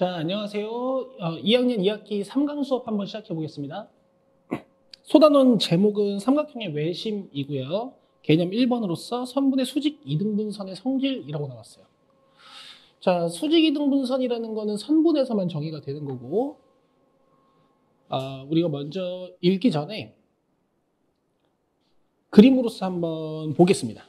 자, 안녕하세요. 2학년 2학기 3강 수업 한번 시작해 보겠습니다. 소단원 제목은 삼각형의 외심이고요. 개념 1번으로서 선분의 수직 이등분선의 성질이라고 나왔어요. 자, 수직 이등분선이라는 거는 선분에서만 정의가 되는 거고, 우리가 먼저 읽기 전에 그림으로서 한번 보겠습니다.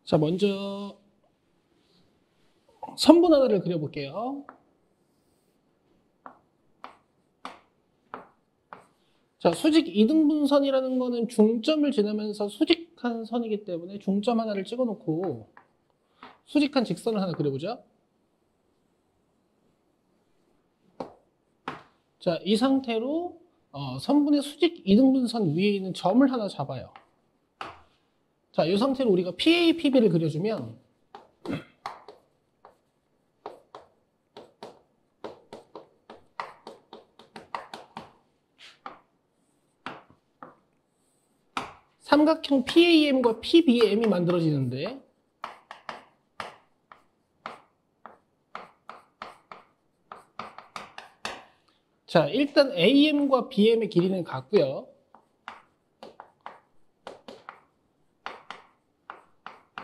자, 먼저 선분 하나를 그려볼게요. 자, 수직 이등분선이라는 거는 중점을 지나면서 수직한 선이기 때문에 중점 하나를 찍어놓고 수직한 직선을 하나 그려보죠. 자, 이 상태로 선분의 수직 이등분선 위에 있는 점을 하나 잡아요. 자, 이 상태로 우리가 PA, PB를 그려주면 삼각형 PAM과 PBM이 만들어지는데, 자, 일단 AM과 BM의 길이는 같고요.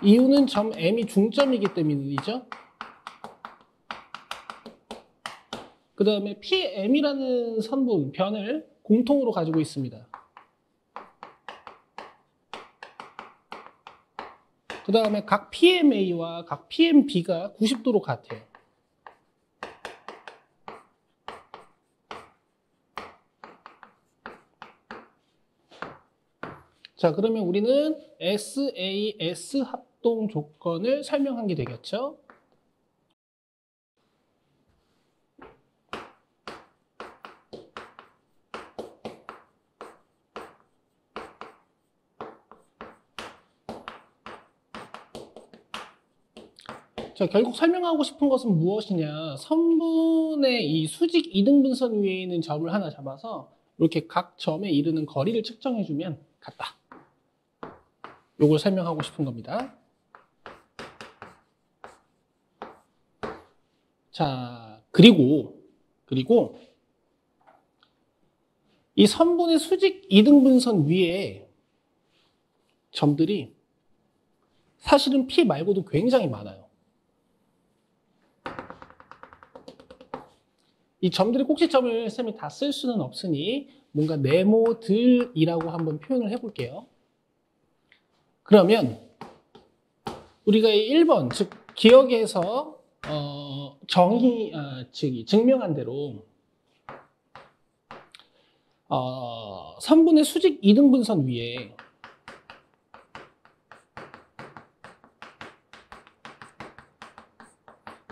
이유는 점 M이 중점이기 때문이죠. 그 다음에 PM이라는 선분, 변을 공통으로 가지고 있습니다. 그 다음에 각 PMA와 각 PMB가 90도로 같아요. 자, 그러면 우리는 SAS 합동 조건을 설명한 게 되겠죠? 자, 결국 설명하고 싶은 것은 무엇이냐? 선분의 이 수직 이등분선 위에 있는 점을 하나 잡아서 이렇게 각 점에 이르는 거리를 측정해주면 같다. 요걸 설명하고 싶은 겁니다. 자, 그리고 이 선분의 수직 이등분선 위에 점들이 사실은 P 말고도 굉장히 많아요. 이 점들의 꼭지점을 쌤이 다 쓸 수는 없으니 뭔가 네모들이라고 한번 표현을 해볼게요. 그러면 우리가 1번, 즉 기억에서 증명한 대로 선분의 수직 이등분선 위에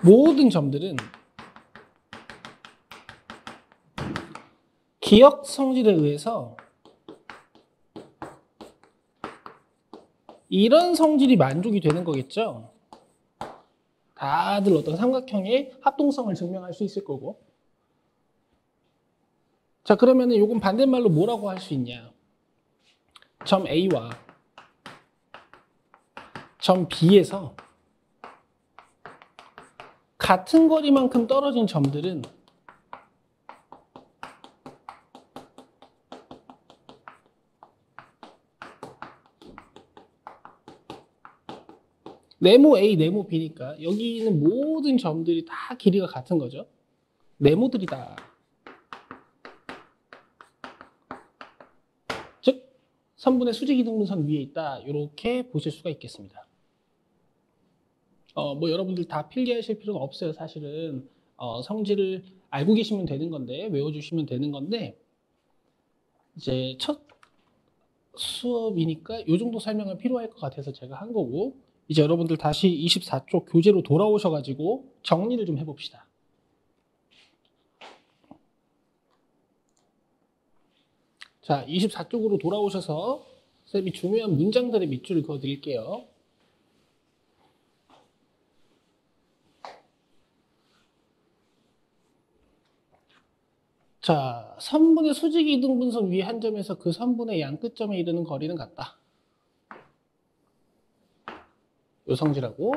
모든 점들은 기역 성질에 의해서 이런 성질이 만족이 되는 거겠죠. 다들 어떤 삼각형의 합동성을 증명할 수 있을 거고. 자, 그러면은 요건 반대말로 뭐라고 할 수 있냐? 점 A와 점 B에서 같은 거리만큼 떨어진 점들은 네모 A, 네모 B니까 여기 있는 모든 점들이 다 길이가 같은 거죠. 네모들이다. 즉 선분의 수직 이등분선 위에 있다. 이렇게 보실 수가 있겠습니다. 뭐 여러분들 다 필기하실 필요가 없어요. 사실은 성질을 알고 계시면 되는 건데, 외워주시면 되는 건데, 이제 첫 수업이니까 이 정도 설명은 필요할 것 같아서 제가 한 거고, 이제 여러분들 다시 24쪽 교재로 돌아오셔가지고 정리를 좀 해봅시다. 자, 24쪽으로 돌아오셔서 쌤이 중요한 문장들의 밑줄을 그어드릴게요. 자, 선분의 수직 이등분선 위 한 점에서 그 선분의 양 끝점에 이르는 거리는 같다. 요 성질하고,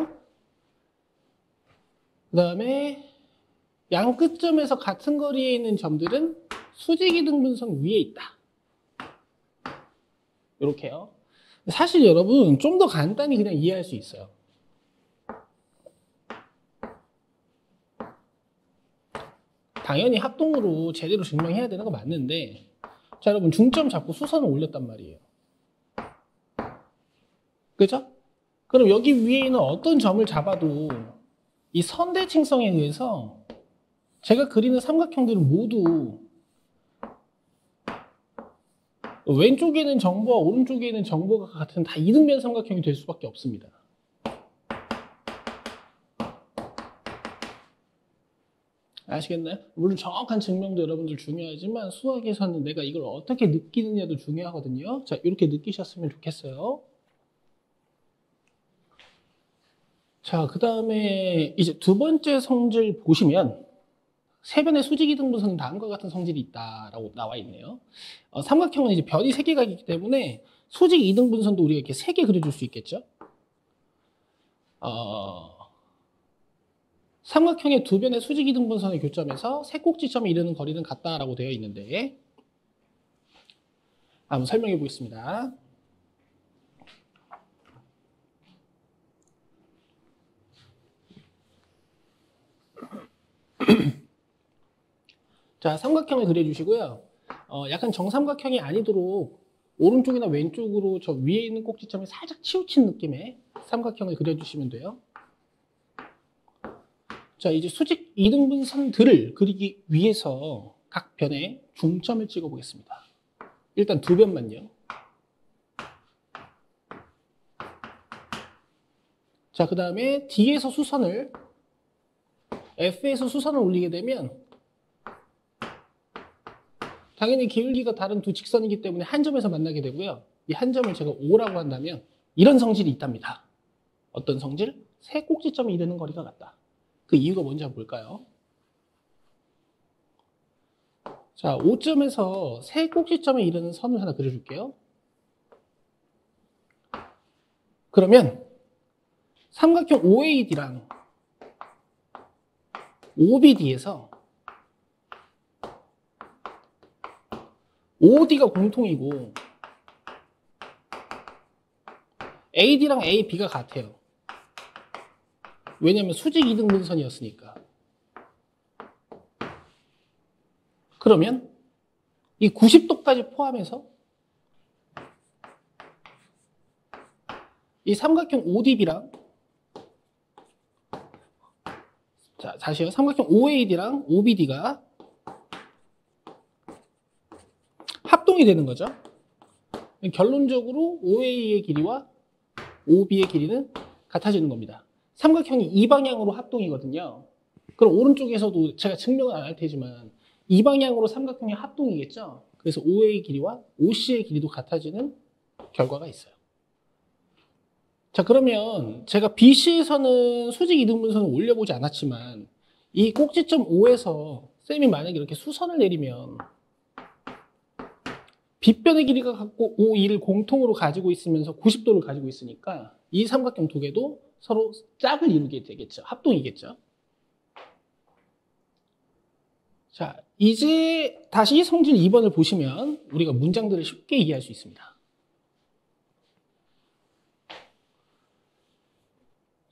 그 다음에 양 끝점에서 같은 거리에 있는 점들은 수직이등분선 위에 있다. 이렇게요. 사실 여러분 좀 더 간단히 그냥 이해할 수 있어요. 당연히 합동으로 제대로 증명해야 되는 거 맞는데, 자 여러분 중점 잡고 수선을 올렸단 말이에요. 그죠? 그럼 여기 위에 있는 어떤 점을 잡아도 이 선대칭성에 의해서 제가 그리는 삼각형들은 모두 왼쪽에 있는 정보와 오른쪽에 있는 정보가 같은 다 이등변 삼각형이 될 수밖에 없습니다. 아시겠나요? 물론 정확한 증명도 여러분들 중요하지만 수학에서는 내가 이걸 어떻게 느끼느냐도 중요하거든요. 자, 이렇게 느끼셨으면 좋겠어요. 자, 그 다음에 이제 두 번째 성질 보시면 세변의 수직이등분선은 다음과 같은 성질이 있다라고 나와 있네요. 삼각형은 이제 변이 3개가 있기 때문에 수직이등분선도 우리가 이렇게 3개 그려줄 수 있겠죠. 삼각형의 두 변의 수직이등분선의 교점에서 세 꼭지점에 이르는 거리는 같다라고 되어 있는데, 한번 설명해 보겠습니다. 자, 삼각형을 그려주시고요. 약간 정삼각형이 아니도록 오른쪽이나 왼쪽으로 저 위에 있는 꼭지점이 살짝 치우친 느낌의 삼각형을 그려주시면 돼요. 자, 이제 수직 이등분선들을 그리기 위해서 각 변에 중점을 찍어 보겠습니다. 일단 두 변만요. 자, 그 다음에 D에서 수선을, F에서 수선을 올리게 되면 당연히 기울기가 다른 두 직선이기 때문에 한 점에서 만나게 되고요. 이 한 점을 제가 O라고 한다면 이런 성질이 있답니다. 어떤 성질? 세 꼭지점이 이르는 거리가 같다. 그 이유가 뭔지 한번 볼까요? 자, O점에서 세 꼭지점에 이르는 선을 하나 그려줄게요. 그러면 삼각형 OAD랑 OBD에서 OD가 공통이고 AD랑 AB가 같아요. 왜냐하면 수직 이등분선이었으니까. 그러면 이 90도까지 포함해서 이 삼각형 ODB랑, 자, 다시요. 삼각형 OAD랑 OBD가 합동이 되는 거죠. 결론적으로 OA의 길이와 OB의 길이는 같아지는 겁니다. 삼각형이 이 방향으로 합동이거든요. 그럼 오른쪽에서도 제가 증명은 안 할 테지만 이 방향으로 삼각형이 합동이겠죠. 그래서 OA의 길이와 OC의 길이도 같아지는 결과가 있어요. 자, 그러면 제가 BC에서는 수직 이등분선을 올려보지 않았지만 이 꼭지점 O에서 쌤이 만약에 이렇게 수선을 내리면 빗변의 길이가 같고 OE를 공통으로 가지고 있으면서 90도를 가지고 있으니까 이 삼각형 두 개도 서로 짝을 이루게 되겠죠. 합동이겠죠. 자, 이제 다시 성질 2번을 보시면 우리가 문장들을 쉽게 이해할 수 있습니다.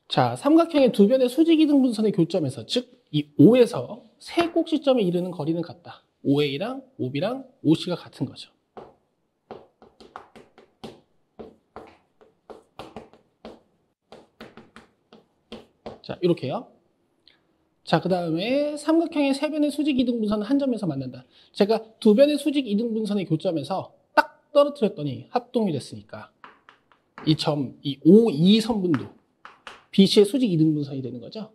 자, 삼각형의 두 변의 수직이등분선의 교점에서, 즉 이 O에서 세 꼭지점에 이르는 거리는 같다. OA랑 OB랑 OC가 같은 거죠. 자, 이렇게요. 자, 그 다음에 삼각형의 세 변의 수직 이등분선은 한 점에서 만난다. 제가 두 변의 수직 이등분선의 교점에서 딱 떨어뜨렸더니 합동이 됐으니까 이 점, 이 OE 선분도 BC의 수직 이등분선이 되는 거죠.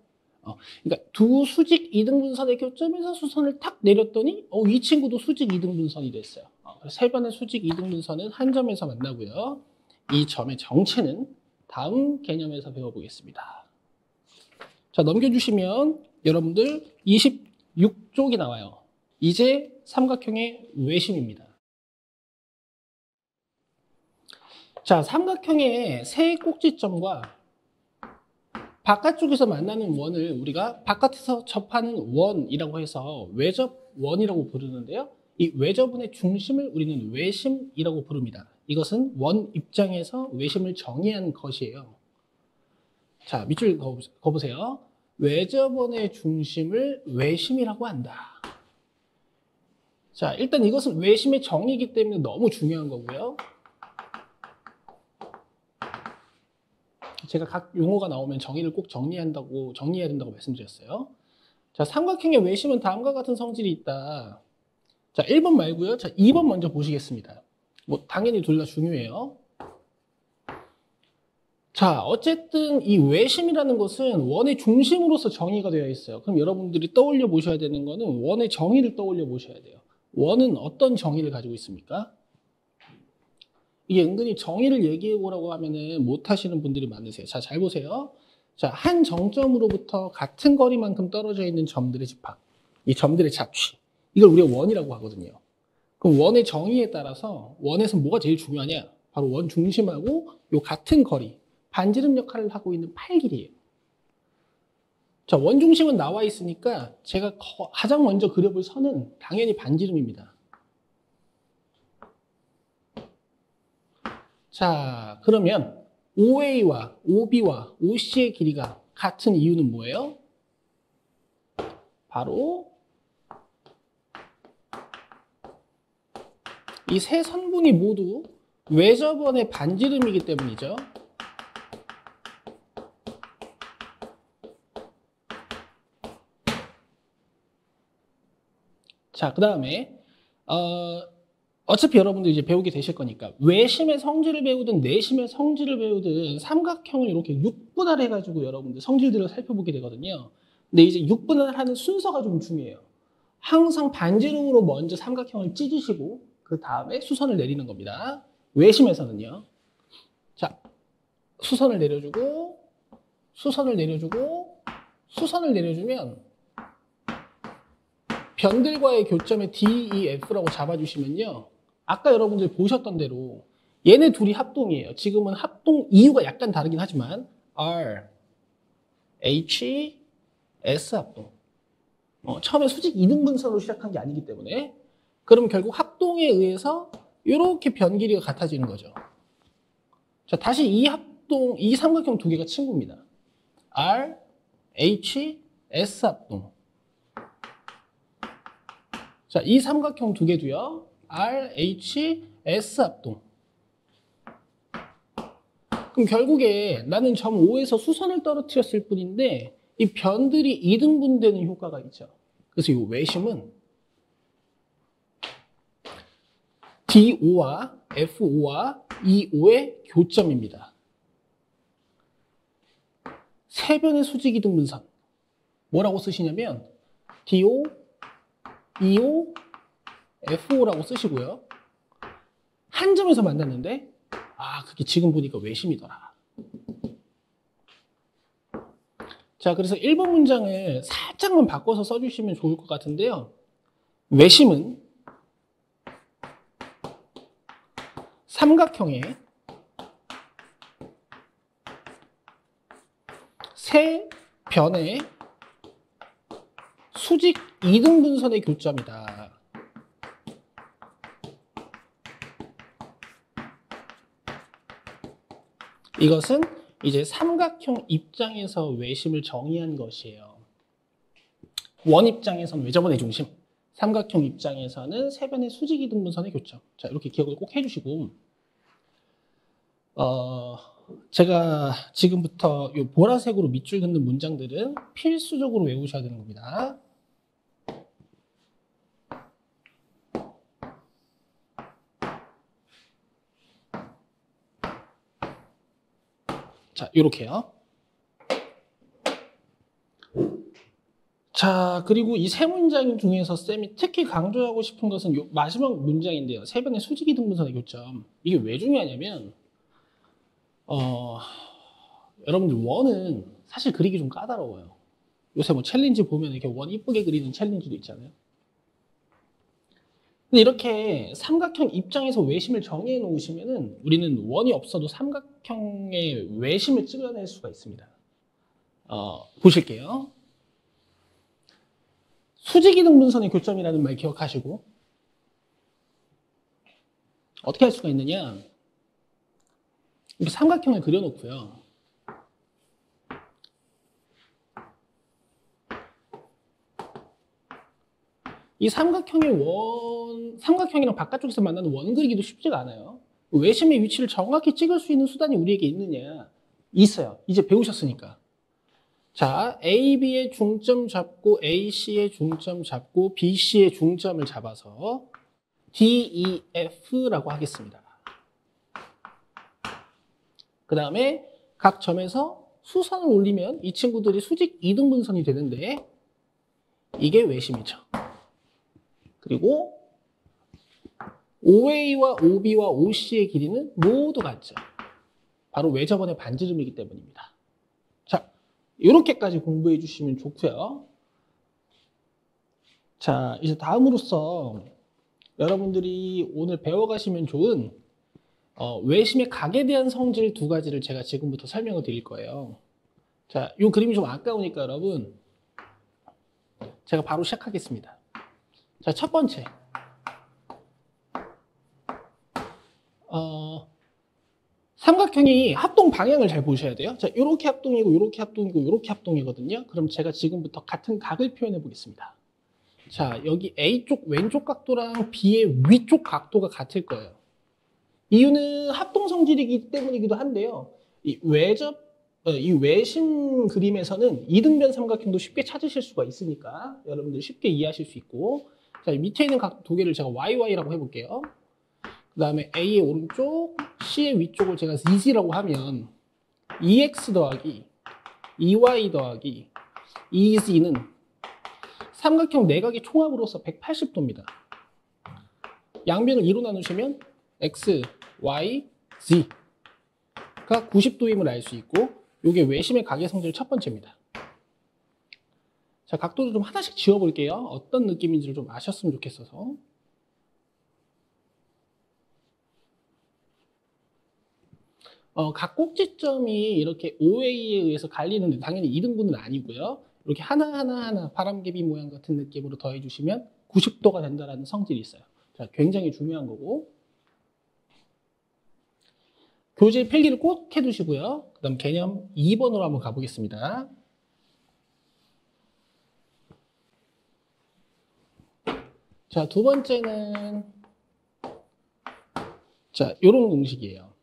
그러니까 두 수직 이등분선의 교점에서 수선을 탁 내렸더니 이 친구도 수직 이등분선이 됐어요. 세 변의 수직 이등분선은 한 점에서 만나고요. 이 점의 정체는 다음 개념에서 배워보겠습니다. 자, 넘겨주시면 여러분들 26쪽이 나와요. 이제 삼각형의 외심입니다. 자, 삼각형의 세 꼭지점과 바깥쪽에서 만나는 원을 우리가 바깥에서 접하는 원이라고 해서 외접원이라고 부르는데요. 이 외접원의 중심을 우리는 외심이라고 부릅니다. 이것은 원 입장에서 외심을 정의한 것이에요. 자, 밑줄 그어보세요. 외접원의 중심을 외심이라고 한다. 자, 일단 이것은 외심의 정의이기 때문에 너무 중요한 거고요. 제가 각 용어가 나오면 정의를 꼭 정리해야 된다고 말씀드렸어요. 자, 삼각형의 외심은 다음과 같은 성질이 있다. 자, 1번 말고요. 자, 2번 먼저 보시겠습니다. 뭐 당연히 둘 다 중요해요. 자, 어쨌든 이 외심이라는 것은 원의 중심으로서 정의가 되어 있어요. 그럼 여러분들이 떠올려 보셔야 되는 거는 원의 정의를 떠올려 보셔야 돼요. 원은 어떤 정의를 가지고 있습니까? 이게 은근히 정의를 얘기해 보라고 하면은 못 하시는 분들이 많으세요. 자, 잘 보세요. 자, 한 정점으로부터 같은 거리만큼 떨어져 있는 점들의 집합. 이 점들의 잡취. 이걸 우리가 원이라고 하거든요. 그럼 원의 정의에 따라서 원에서 뭐가 제일 중요하냐? 바로 원 중심하고 요 같은 거리, 반지름 역할을 하고 있는 팔 길이에요. 자, 원 중심은 나와 있으니까 제가 가장 먼저 그려볼 선은 당연히 반지름입니다. 자, 그러면 OA와 OB와 OC의 길이가 같은 이유는 뭐예요? 바로 이 세 선분이 모두 외접원의 반지름이기 때문이죠. 자, 그 다음에 어차피 여러분들 이제 배우게 되실 거니까 외심의 성질을 배우든 내심의 성질을 배우든 삼각형을 이렇게 6분할 해가지고 여러분들 성질들을 살펴보게 되거든요. 근데 이제 6분할하는 순서가 좀 중요해요. 항상 반지름으로 먼저 삼각형을 찢으시고 그 다음에 수선을 내리는 겁니다. 외심에서는요. 자, 수선을 내려주고 수선을 내려주고 수선을 내려주면 변들과의 교점에 DEF라고 잡아주시면요. 아까 여러분들 보셨던 대로 얘네 둘이 합동이에요. 지금은 합동 이유가 약간 다르긴 하지만 R, H, S 합동. 처음에 수직 이등분선으로 시작한 게 아니기 때문에 그럼 결국 합동에 의해서 이렇게 변 길이가 같아지는 거죠. 자, 다시 이 삼각형 두 개가 친구입니다. R, H, S 합동. 자, 이 삼각형 두 개도요. R, H, S 합동. 그럼 결국에 나는 점 O에서 수선을 떨어뜨렸을 뿐인데 이 변들이 2등분되는 효과가 있죠. 그래서 이 외심은 DO와 FO와 EO의 교점입니다. 세 변의 수직 이등분선. 뭐라고 쓰시냐면 DO, EO, FO라고 쓰시고요. 한 점에서 만났는데 그게 지금 보니까 외심이더라. 자, 그래서 1번 문장을 살짝만 바꿔서 써주시면 좋을 것 같은데요. 외심은 삼각형의 세 변의 수직 이등분선의 교점이다. 이것은 이제 삼각형 입장에서 외심을 정의한 것이에요. 원 입장에서는 외접원의 중심, 삼각형 입장에서는 세 변의 수직 이등분선의 교점. 자, 이렇게 기억을 꼭 해주시고 제가 지금부터 이 보라색으로 밑줄 긋는 문장들은 필수적으로 외우셔야 되는 겁니다. 자, 이렇게요. 자, 그리고 이 세 문장 중에서 쌤이 특히 강조하고 싶은 것은 요 마지막 문장인데요. 세 변의 수직 이등분선의 교점. 이게 왜 중요하냐면 여러분들 원은 사실 그리기 좀 까다로워요. 요새 뭐 챌린지 보면 이렇게 원 이쁘게 그리는 챌린지도 있잖아요. 근데 이렇게 삼각형 입장에서 외심을 정의해 놓으시면은 우리는 원이 없어도 삼각형의 외심을 찍어낼 수가 있습니다. 보실게요. 수직이등분선의 교점이라는 말 기억하시고 어떻게 할 수가 있느냐? 이렇게 삼각형을 그려놓고요. 이 삼각형이랑 바깥쪽에서 만나는 원 그리기도 쉽지가 않아요. 외심의 위치를 정확히 찍을 수 있는 수단이 우리에게 있느냐? 있어요. 이제 배우셨으니까. 자, AB의 중점 잡고 AC의 중점 잡고 BC의 중점을 잡아서 DEF라고 하겠습니다. 그 다음에 각 점에서 수선을 올리면 이 친구들이 수직 이등분선이 되는데 이게 외심이죠. 그리고 OA와 OB와 OC의 길이는 모두 같죠. 바로 외접원의 반지름이기 때문입니다. 자, 이렇게까지 공부해 주시면 좋고요. 자, 이제 다음으로서 여러분들이 오늘 배워가시면 좋은 외심의 각에 대한 성질 두 가지를 제가 지금부터 설명을 드릴 거예요. 자, 이 그림이 좀 아까우니까 여러분 제가 바로 시작하겠습니다. 자, 첫 번째 삼각형이 합동 방향을 잘 보셔야 돼요. 자, 이렇게 합동이고 이렇게 합동이고 이렇게 합동이거든요. 그럼 제가 지금부터 같은 각을 표현해 보겠습니다. 자, 여기 A쪽 왼쪽 각도랑 B의 위쪽 각도가 같을 거예요. 이유는 합동 성질이기 때문이기도 한데요. 이 외심 그림에서는 이등변 삼각형도 쉽게 찾으실 수가 있으니까 여러분들 쉽게 이해하실 수 있고, 자, 밑에 있는 각도 두 개를 제가 YY라고 해볼게요. 그 다음에 A의 오른쪽, C의 위쪽을 제가 EZ라고 하면 EX 더하기 EY 더하기 EZ는 삼각형 내각의 총합으로서 180도입니다. 양변을 2로 나누시면 X, Y, Z가 90도임을 알 수 있고 이게 외심의 각의 성질 첫 번째입니다. 자, 각도를 좀 하나씩 지워볼게요. 어떤 느낌인지를 좀 아셨으면 좋겠어서. 각 꼭지점이 이렇게 OA에 의해서 갈리는데 당연히 이등분은 아니고요. 이렇게 하나하나 바람개비 모양 같은 느낌으로 더해주시면 90도가 된다는 성질이 있어요. 자, 굉장히 중요한 거고. 교재 필기를 꼭 해두시고요. 그 다음 개념 2번으로 한번 가보겠습니다. 자, 두 번째는 자, 요런 공식이에요.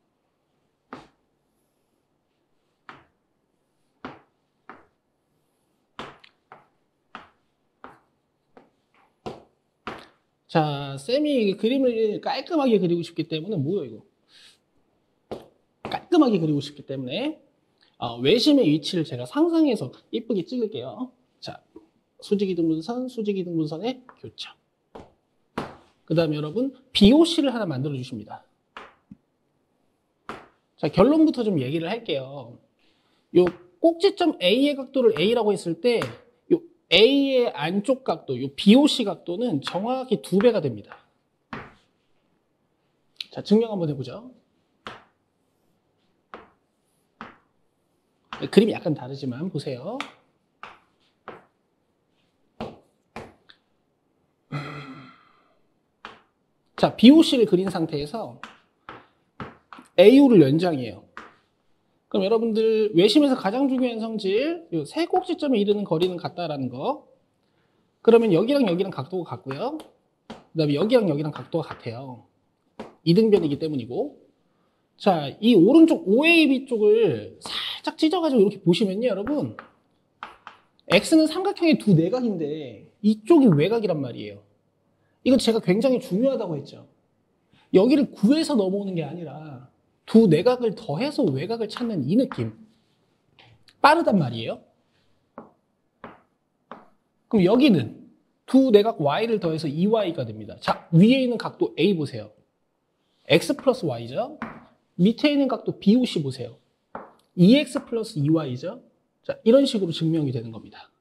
자, 쌤이 그림을 깔끔하게 그리고 싶기 때문에 뭐예요 이거? 깔끔하게 그리고 싶기 때문에 외심의 위치를 제가 상상해서 이쁘게 찍을게요. 자, 수직이등분선, 수직이등분선의 교점. 그 다음에 여러분 BOC를 하나 만들어 주십니다. 자, 결론부터 좀 얘기를 할게요. 요 꼭지점 A의 각도를 A라고 했을 때 요 A의 안쪽 각도, 요 BOC 각도는 정확히 2배가 됩니다. 자, 증명 한번 해보죠. 그림이 약간 다르지만 보세요. 자, BOC를 그린 상태에서 AO를 연장해요. 그럼 여러분들 외심에서 가장 중요한 성질, 이 세 꼭지점에 이르는 거리는 같다라는 거. 그러면 여기랑 여기랑 각도가 같고요. 그 다음에 여기랑 여기랑 각도가 같아요. 이등변이기 때문이고. 자, 이 오른쪽 OAB 쪽을 살짝 찢어가지고 이렇게 보시면요, 여러분. X는 삼각형의 두 내각인데 이쪽이 외곽이란 말이에요. 이건 제가 굉장히 중요하다고 했죠. 여기를 구해서 넘어오는 게 아니라 두 내각을 더해서 외곽을 찾는 이 느낌. 빠르단 말이에요. 그럼 여기는 두 내각 Y를 더해서 2Y가 됩니다. 자, 위에 있는 각도 A 보세요. X 플러스 Y죠. 밑에 있는 각도 BOC 보세요. 2X 플러스 2Y죠. 자, 이런 식으로 증명이 되는 겁니다.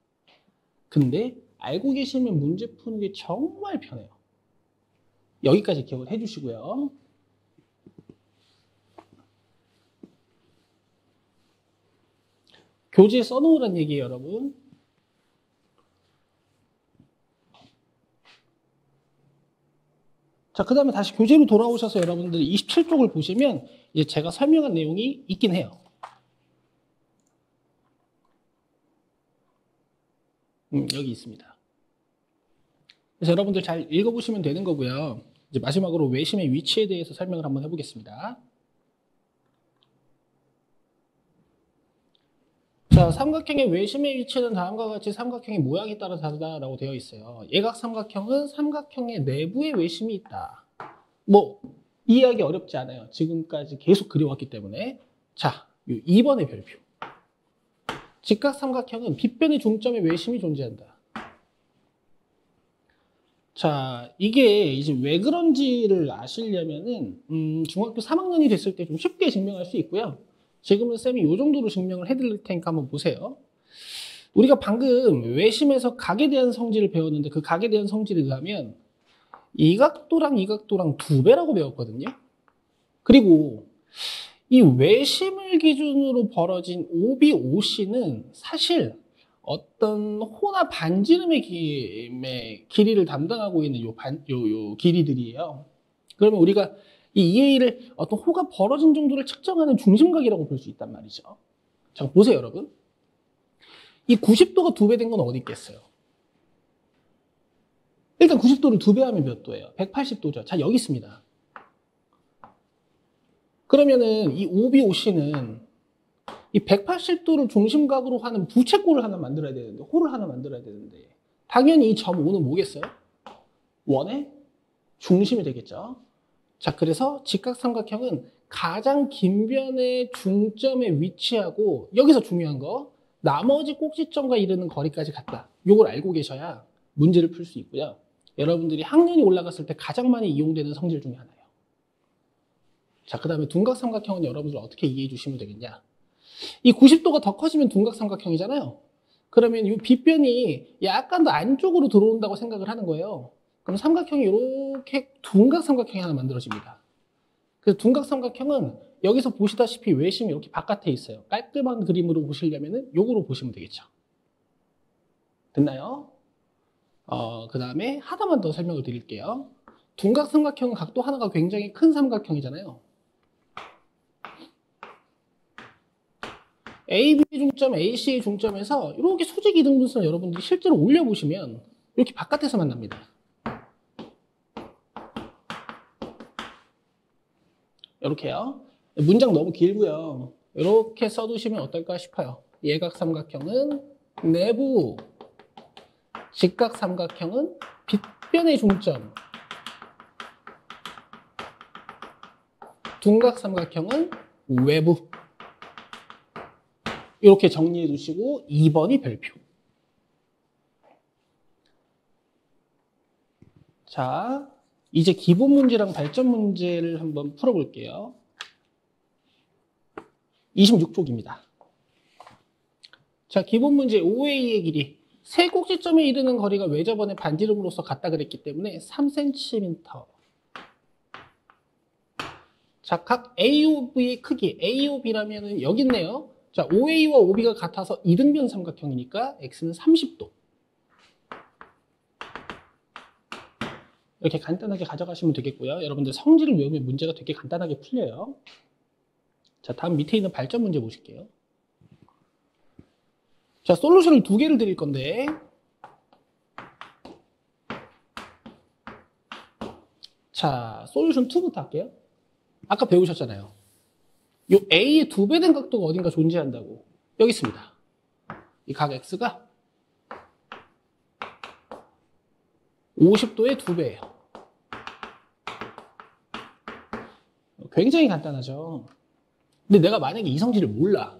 근데 알고 계시면 문제 푸는 게 정말 편해요. 여기까지 기억을 해주시고요. 교재에 써놓으란 얘기예요, 여러분. 자, 그 다음에 다시 교재로 돌아오셔서 여러분들이 27쪽을 보시면 이제 제가 설명한 내용이 있긴 해요. 여기 있습니다. 그래서 여러분들 잘 읽어보시면 되는 거고요. 이제 마지막으로 외심의 위치에 대해서 설명을 한번 해보겠습니다. 자, 삼각형의 외심의 위치는 다음과 같이 삼각형의 모양에 따라 다르다라고 되어 있어요. 예각 삼각형은 삼각형의 내부에 외심이 있다. 뭐 이해하기 어렵지 않아요. 지금까지 계속 그려왔기 때문에. 자, 2번의 별표. 직각 삼각형은 빗변의 중점에 외심이 존재한다. 자, 이게 이제 왜 그런지를 아시려면은 중학교 3학년이 됐을 때 좀 쉽게 증명할 수 있고요. 지금은 쌤이 이 정도로 증명을 해드릴 테니까 한번 보세요. 우리가 방금 외심에서 각에 대한 성질을 배웠는데 그 각에 대한 성질에 의하면 이 각도랑 이 각도랑 2배라고 배웠거든요. 그리고 이 외심을 기준으로 벌어진 OB, OC는 사실 어떤 호나 반지름의 길이를 담당하고 있는 요 길이들이에요. 그러면 우리가 이 EA를 어떤 호가 벌어진 정도를 측정하는 중심각이라고 볼 수 있단 말이죠. 자, 보세요, 여러분. 이 90도가 2배 된 건 어디 있겠어요? 일단 90도를 2배 하면 몇 도예요? 180도죠. 자, 여기 있습니다. 그러면은 이 OB, OC는 이 180도를 중심각으로 하는 부채꼴을 하나 만들어야 되는데, 호를 하나 만들어야 되는데, 당연히 이 점 O는 뭐겠어요? 원의 중심이 되겠죠. 자, 그래서 직각삼각형은 가장 긴 변의 중점에 위치하고, 여기서 중요한 거, 나머지 꼭지점과 이르는 거리까지 같다. 요걸 알고 계셔야 문제를 풀 수 있고요. 여러분들이 학년이 올라갔을 때 가장 많이 이용되는 성질 중에 하나예요. 자, 그 다음에 둔각삼각형은 여러분들 어떻게 이해해 주시면 되겠냐. 이 90도가 더 커지면 둔각삼각형이잖아요. 그러면 이 빗변이 약간 더 안쪽으로 들어온다고 생각을 하는 거예요. 그럼 삼각형이 이렇게 둔각삼각형이 하나 만들어집니다. 그래서 둔각삼각형은 여기서 보시다시피 외심이 이렇게 바깥에 있어요. 깔끔한 그림으로 보시려면 요거로 보시면 되겠죠. 됐나요? 그 다음에 하나만 더 설명을 드릴게요. 둔각삼각형은 각도 하나가 굉장히 큰 삼각형이잖아요. AB 중점, AC의 중점에서 이렇게 수직 이등분선 여러분들이 실제로 올려보시면 이렇게 바깥에서 만납니다. 이렇게요. 문장 너무 길고요. 이렇게 써두시면 어떨까 싶어요. 예각삼각형은 내부, 직각삼각형은 빗변의 중점, 둔각삼각형은 외부. 이렇게 정리해 두시고 2번이 별표. 자, 이제 기본 문제랑 발전 문제를 한번 풀어볼게요. 26쪽입니다. 자, 기본 문제 OA의 길이 세 꼭지점에 이르는 거리가 외접원의 반지름으로서 같다 그랬기 때문에 3cm. 자, 각 AOB의 크기 AOB라면은 여기 있네요. 자, OA와 OB가 같아서 이등변 삼각형이니까 X는 30도. 이렇게 간단하게 가져가시면 되겠고요. 여러분들 성질을 외우면 문제가 되게 간단하게 풀려요. 자, 다음 밑에 있는 발전 문제 보실게요. 자, 솔루션을 2개를 드릴 건데, 자, 솔루션 2부터 할게요. 아까 배우셨잖아요. 요 A의 2배 된 각도가 어딘가 존재한다고. 여기 있습니다. 이 각 X가 50도의 2배예요. 굉장히 간단하죠. 근데 내가 만약에 이 성질을 몰라.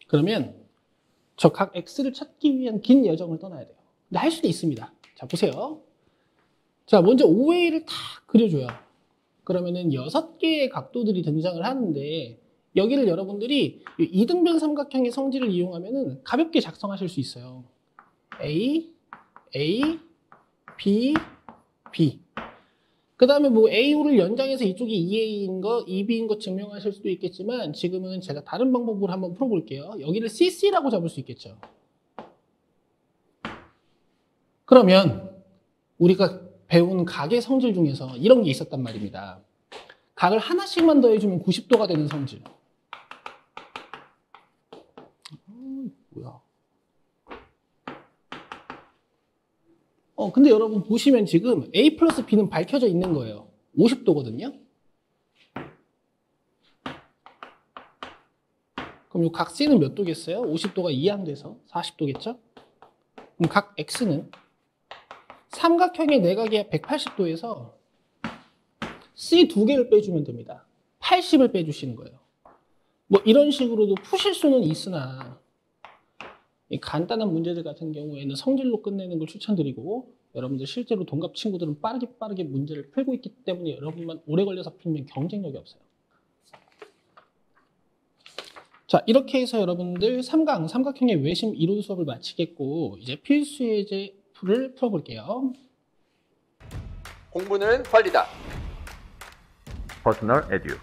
그러면 저 각 X를 찾기 위한 긴 여정을 떠나야 돼요. 근데 할 수도 있습니다. 자, 보세요. 자, 먼저 OA를 다 그려줘요. 그러면은 6개의 각도들이 등장을 하는데 여기를 여러분들이 이등변 삼각형의 성질을 이용하면은 가볍게 작성하실 수 있어요. A, A, B, B. 그 다음에 뭐 AU를 연장해서 이쪽이 2A인 거, 2B인 거 증명하실 수도 있겠지만 지금은 제가 다른 방법으로 한번 풀어볼게요. 여기를 CC라고 잡을 수 있겠죠. 그러면 우리가 배운 각의 성질 중에서 이런 게 있었단 말입니다. 각을 하나씩만 더해주면 90도가 되는 성질. 뭐야? 근데 여러분 보시면 지금 A 플러스 B는 밝혀져 있는 거예요. 50도거든요. 그럼 이 각 C는 몇 도겠어요? 50도가 이항돼서 40도겠죠? 그럼 각 X는 삼각형의 내각이 180도에서 C 두 개를 빼주면 됩니다. 80을 빼주시는 거예요. 뭐 이런 식으로도 푸실 수는 있으나 이 간단한 문제들 같은 경우에는 성질로 끝내는 걸 추천드리고 여러분들 실제로 동갑 친구들은 빠르게 문제를 풀고 있기 때문에 여러분만 오래 걸려서 풀면 경쟁력이 없어요. 자, 이렇게 해서 여러분들 삼각형의 외심 이론 수업을 마치겠고 이제 필수 예제를 풀어볼게요. 공부는 권리다. 퍼스널 에듀